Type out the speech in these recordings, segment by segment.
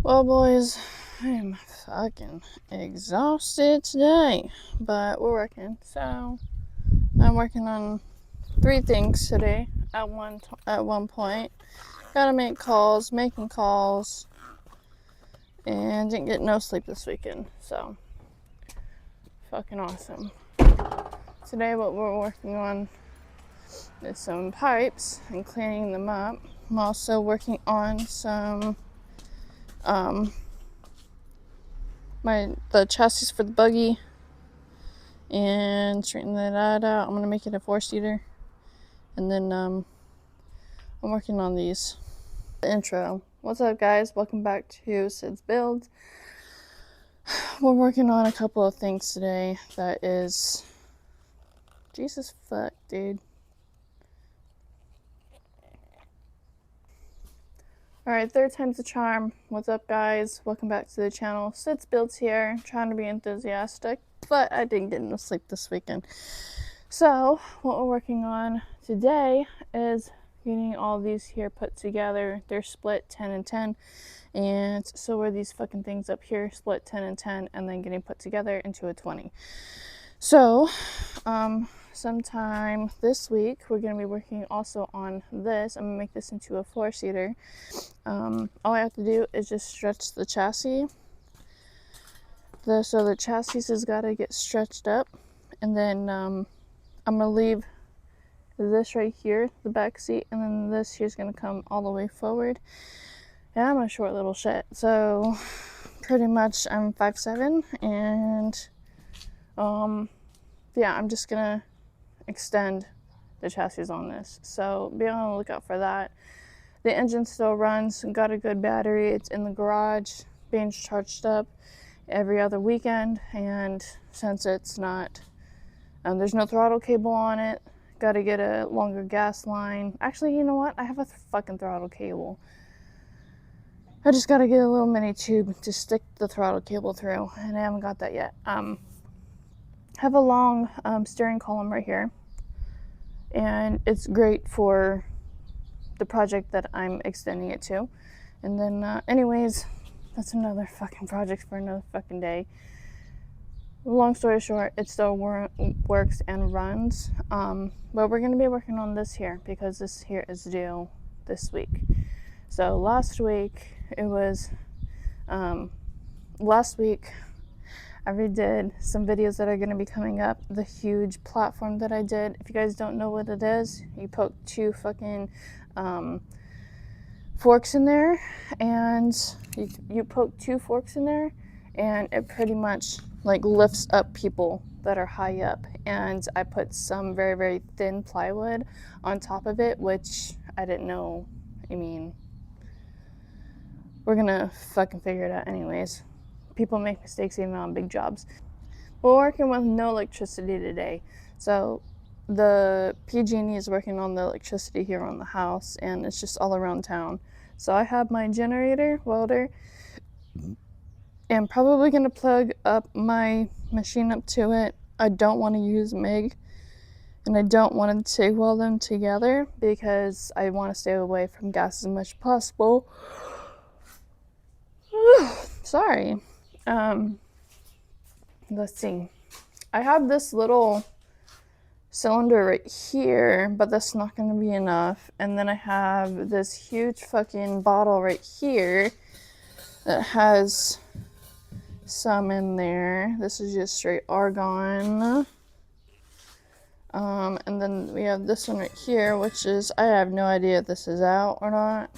Well, boys, I am fucking exhausted today, but we're working. So I'm working on 3 things today at one point. Gotta make calls, making calls, and didn't get no sleep this weekend. So fucking awesome. Today, what we're working on is some pipes and cleaning them up. I'm also working on some the chassis for the buggy and straighten that out. I'm gonna make it a 4-seater, and then I'm working on these. The intro. What's up, guys? Welcome back to Sid's Builds. We're working on a couple of things today. That is, Jesus fuck, dude. Alright, third time's the charm. What's up, guys? Welcome back to the channel. Sid's Builds here. Trying to be enthusiastic, but I didn't get no sleep this weekend. So, what we're working on today is getting all these here put together. They're split 10 and 10. And so are these fucking things up here, split 10 and 10, and then getting put together into a 20. So, sometime this week, we're going to be working also on this. I'm going to make this into a 4-seater. All I have to do is just stretch the chassis. So the chassis has got to get stretched up. And then I'm going to leave this right here, the back seat, and then this here's going to come all the way forward. And I'm a short little shit, so pretty much I'm 5'7", and yeah, I'm just gonna extend the chassis on this, so be on the lookout for that. The engine still runs, got a good battery. It's in the garage being charged up every other weekend, and since it's not there's no throttle cable on it, got to get a longer gas line. Actually, you know what, I have a fucking throttle cable. I just gotta get a little mini tube to stick the throttle cable through, and I haven't got that yet. Have a long steering column right here, and it's great for the project that I'm extending it to. And then, anyways, that's another fucking project for another fucking day. Long story short, it still works and runs, but we're gonna be working on this here because this here is due this week. So last week I redid some videos that are going to be coming up. The huge platform that I did. If you guys don't know what it is, you poke 2 fucking forks in there, and you poke 2 forks in there, and it pretty much like lifts up people that are high up. And I put some very, very thin plywood on top of it, which I didn't know. I mean, we're gonna fucking figure it out anyways. People make mistakes even on big jobs. We're working with no electricity today. So the PG&E is working on the electricity here on the house, and it's just all around town. So I have my generator, welder, and probably gonna plug up my machine up to it. I don't want to use MIG, and I don't want to weld them together because I want to stay away from gas as much as possible. Sorry. Let's see. I have this little cylinder right here, but that's not going to be enough. And then I have this huge fucking bottle right here that has some in there. This is just straight argon. And then we have this one right here, which is, I have no idea if this is out or not.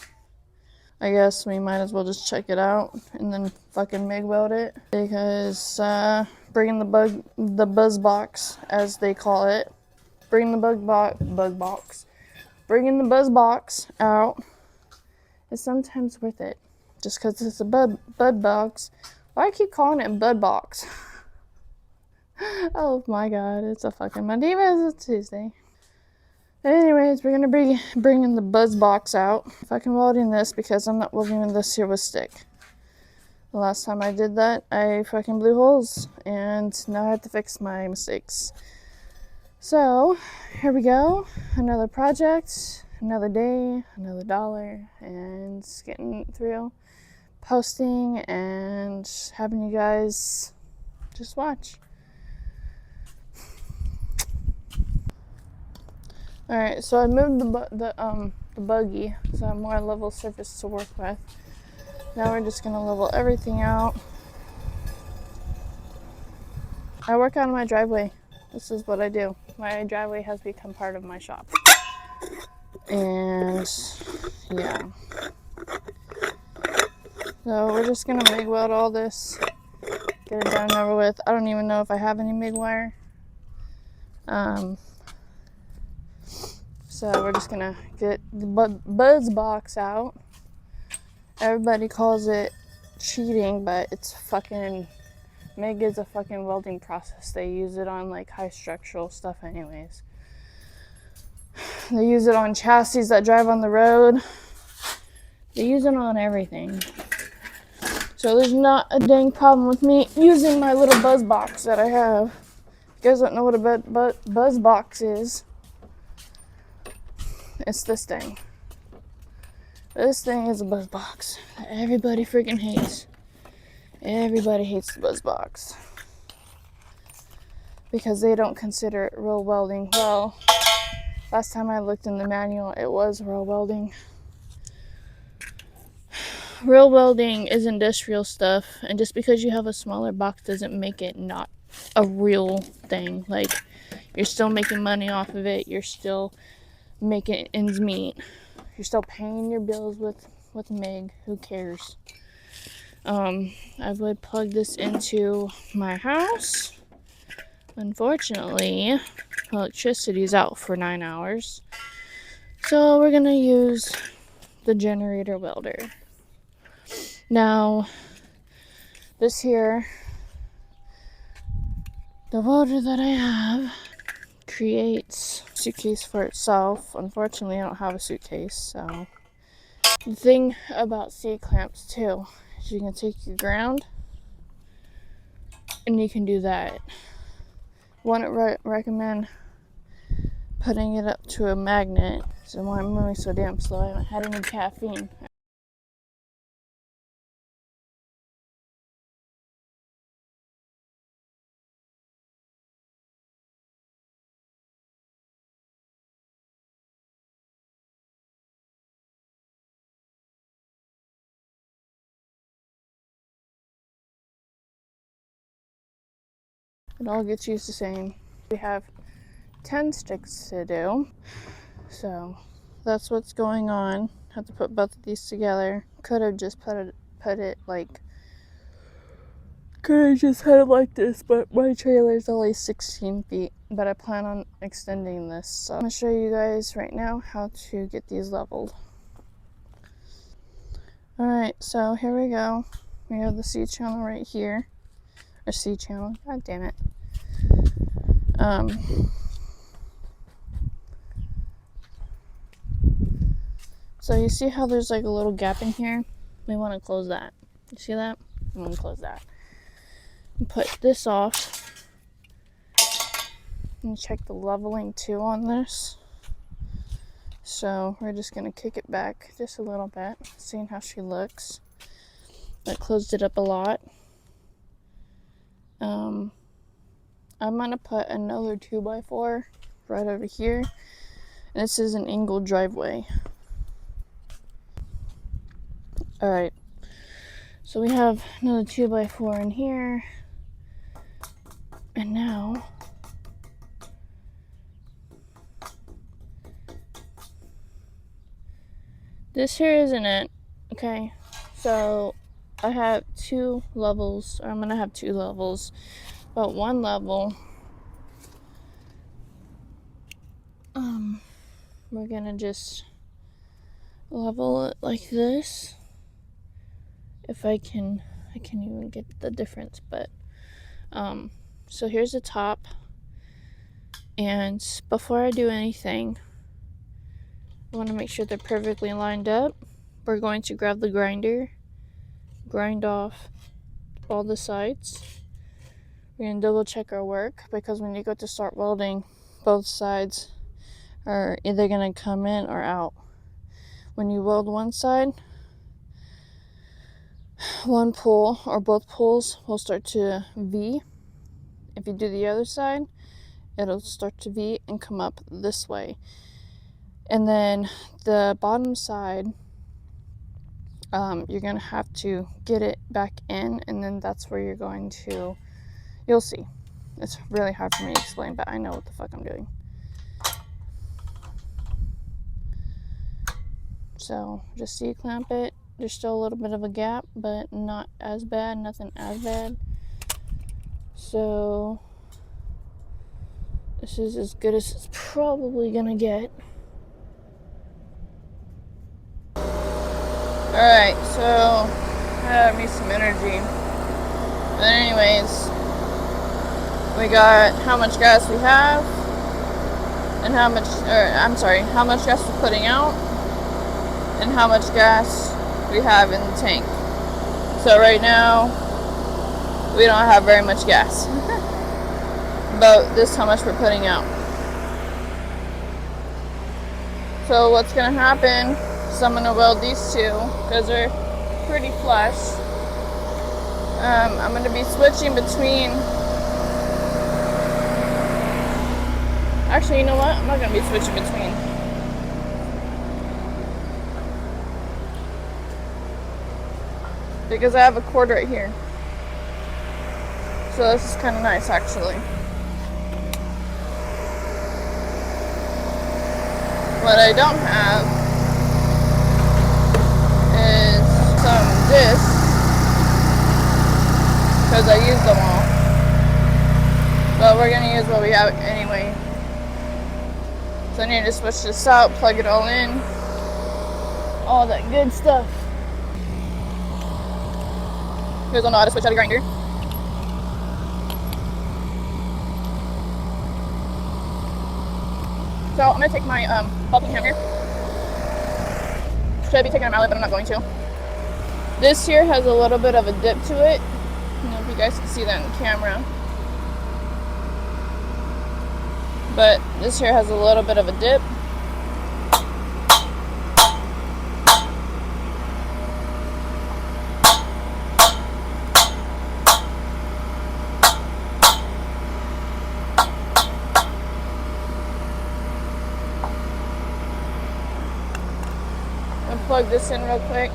I guess we might as well just check it out and then fucking MIG weld it, because bringing the buzz box, as they call it, bringing the buzz box out is sometimes worth it. Just because it's a bud box. Why do I keep calling it a bud box? Oh my god, it's a fucking Monday, but it's a Tuesday. Anyways, we're gonna be bringing the buzz box out. Fucking welding this because I'm not welding this here with stick. The last time I did that, I fucking blew holes, and now I have to fix my mistakes. So, here we go. Another project, another day, another dollar, and it's getting through. posting and having you guys just watch. Alright, so I moved the buggy so I have more level surface to work with. Now we're just gonna level everything out. I work out of my driveway. This is what I do. My driveway has become part of my shop. And yeah. So we're just gonna MIG weld all this, get it done and over with. I don't even know if I have any MIG wire. So we're just gonna get the buzz box out. Everybody calls it cheating, but it's fucking, MIG is a fucking welding process. They use it on like high structural stuff anyways. They use it on chassis that drive on the road. They use it on everything. So there's not a dang problem with me using my little buzz box that I have. If you guys don't know what a buzz box is, it's this thing. This thing is a buzz box that everybody freaking hates. Everybody hates the buzz box because they don't consider it real welding. Well, last time I looked in the manual, it was real welding. Real welding is industrial stuff, and just because you have a smaller box doesn't make it not a real thing. Like, you're still making money off of it. You're still making ends meet. You're still paying your bills with MIG. Who cares? I would plug this into my house. Unfortunately, electricity's out for 9 hours. So we're gonna use the generator welder. Now, this here, the welder that I have, creates a suitcase for itself. Unfortunately, I don't have a suitcase, so. The thing about C-clamps too is you can take your ground and you can do that. Wouldn't recommend putting it up to a magnet. So why I'm moving so damn slow, I haven't had any caffeine. It all gets used the same. We have 10 sticks to do, so that's what's going on. Have to put both of these together. Could have just had it like this, but my trailer is only 16 feet, but I plan on extending this. So I'm gonna show you guys right now how to get these leveled. Alright, so here we go. We have the C channel right here. Or C channel, god damn it. So you see how there's like a little gap in here? We want to close that. You see that? We want to close that. And put this off. And check the leveling too on this. So we're just going to kick it back just a little bit, seeing how she looks. That closed it up a lot. I'm going to put another 2x4 right over here. And this is an angled driveway. Alright, so we have another 2x4 in here. And now, this here isn't it. Okay, so I have 2 levels, or I'm going to have 2 levels. But one level, we're going to just level it like this. If I can even get the difference, but so here's the top, and before I do anything, I want to make sure they're perfectly lined up. We're going to grab the grinder, grind off all the sides. We're going to double check our work, because when you go to start welding, both sides are either going to come in or out. When you weld one side, one pull or both pulls will start to V. If you do the other side, it'll start to V and come up this way. And then the bottom side, you're going to have to get it back in, and then that's where you're going to, you'll see. It's really hard for me to explain, but I know what the fuck I'm doing. So just C-clamp it. There's still a little bit of a gap, but not as bad, nothing as bad. So this is as good as it's probably gonna get. Alright, so I had me some energy. But anyways, we got how much gas we have and how much gas we're putting out and how much gas we have in the tank. So right now we don't have very much gas. But this is how much we're putting out. So what's gonna happen is I'm gonna weld these two because they're pretty flush. I'm gonna be switching between. Actually, you know what? I'm not gonna be switching between. Because I have a cord right here. So this is kind of nice, actually. What I don't have is some discs, because I used them all. But we're going to use what we have anyway. So I need to switch this out, plug it all in, all that good stuff. You guys don't know how to switch out a grinder? So I'm going to take my helping hammer. Should I be taking a mallet, but I'm not going to. This here has a little bit of a dip to it. I don't know if you guys can see that in the camera. But this here has a little bit of a dip. Plug this in real quick.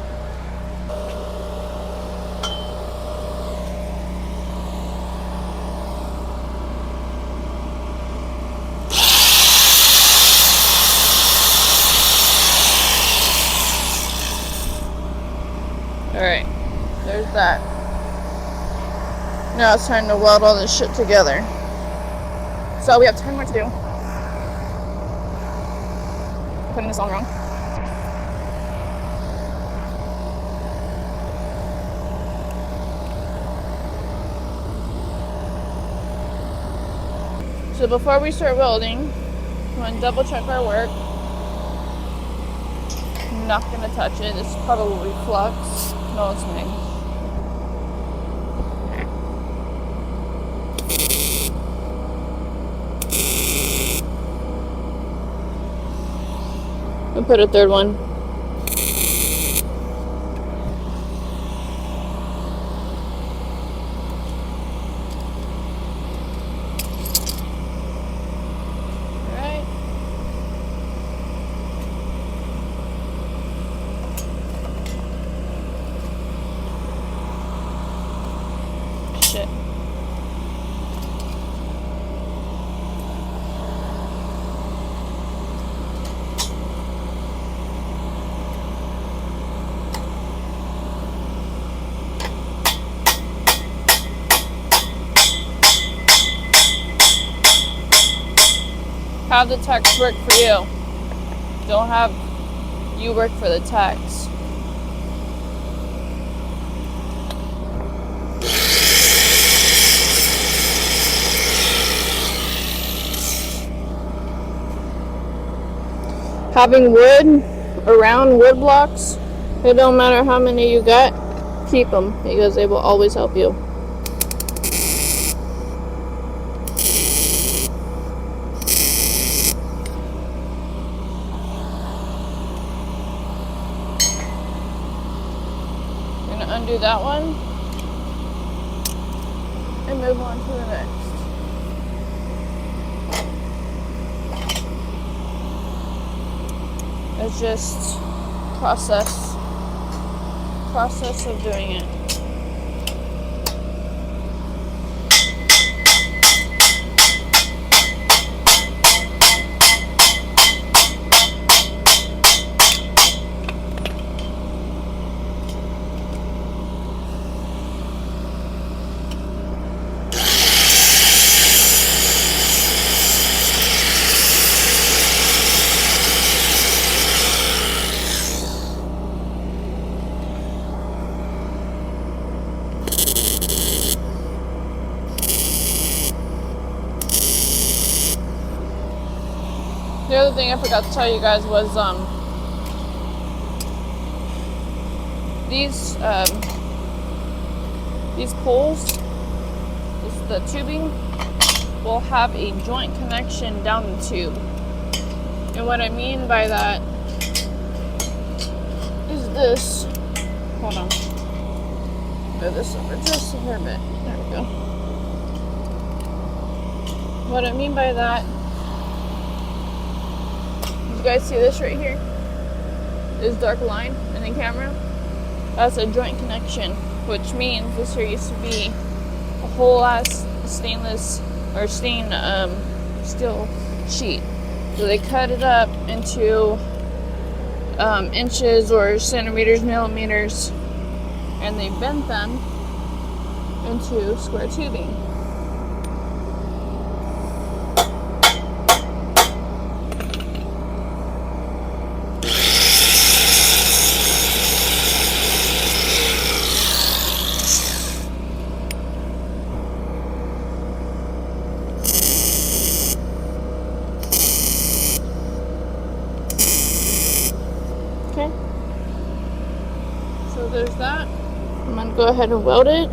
Alright, there's that. Now it's time to weld all this shit together. So we have 10 more to do. I'm putting this all wrong. So before we start welding, I'm going to double check our work. I'm not going to touch it. This is probably flux. No, it's MIG. I'll put a third one. Have the techs work for you. Don't have you work for the techs. Having wood around wood blocks, it don't matter how many you got, keep them because they will always help you. that one and move on to the next. It's just process of doing it. The other thing I forgot to tell you guys was these poles, the tubing, will have a joint connection down the tube. And what I mean by that is this. Hold on. Move this over just a hair bit. There we go. What I mean by that, you guys see this right here? This dark line in the camera? That's a joint connection, which means this here used to be a whole ass stainless or steel sheet. So they cut it up into inches or centimeters, millimeters, and they bent them into square tubing. Okay, so there's that. I'm gonna go ahead and weld it.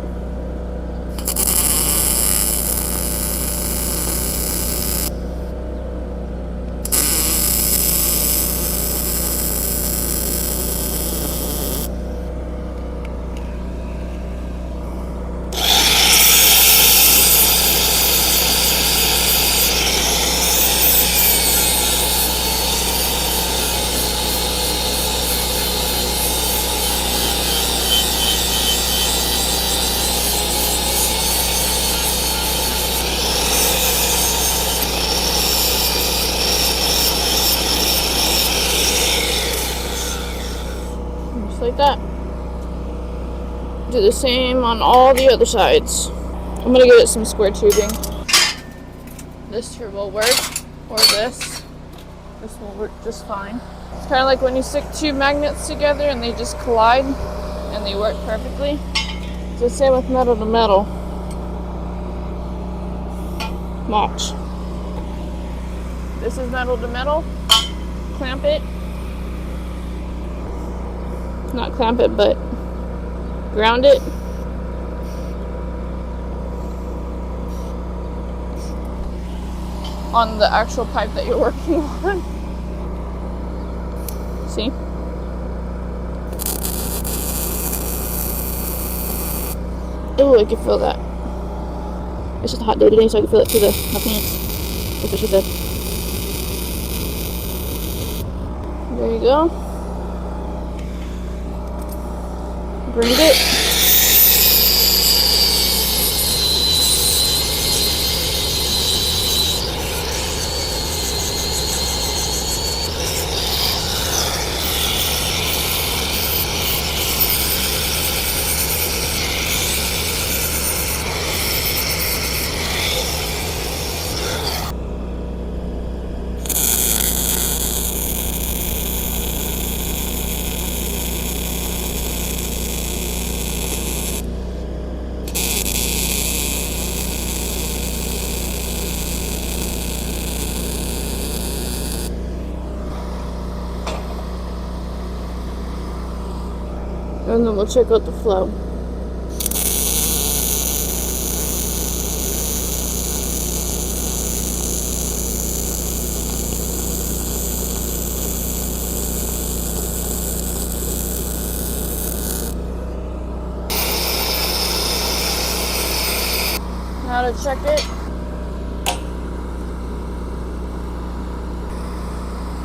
Like that. Do the same on all the other sides. I'm gonna give it some square tubing. This here will work, or this. This will work just fine. It's kind of like when you stick two magnets together and they just collide and they work perfectly. It's the same with metal to metal. Watch. This is metal to metal. Clamp it. Not clamp it, but ground it. On the actual pipe that you're working on. See? Oh, I can feel that. It's just a hot day today, so I can feel it through my pants. That's what she said. There you go. Bring it. And then we'll check out the flow. how to check it.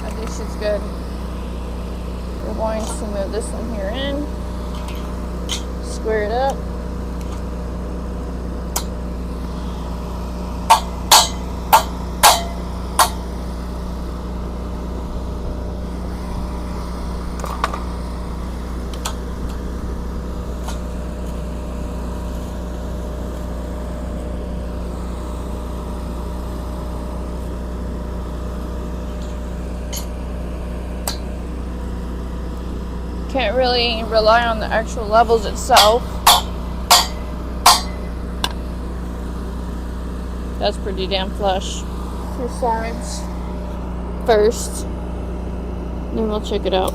I think she's good. We're going to move this one here in, square it up. Can't really rely on the actual levels itself. That's pretty damn flush. Two sides first, then we'll check it out.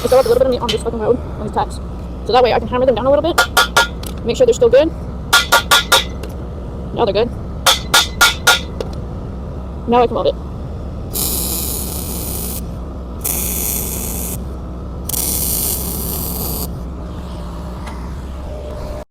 I still have a little bit of meat on this fucking road, on these tacks. So that way I can hammer them down a little bit, make sure they're still good. Now they're good. Now I can weld it.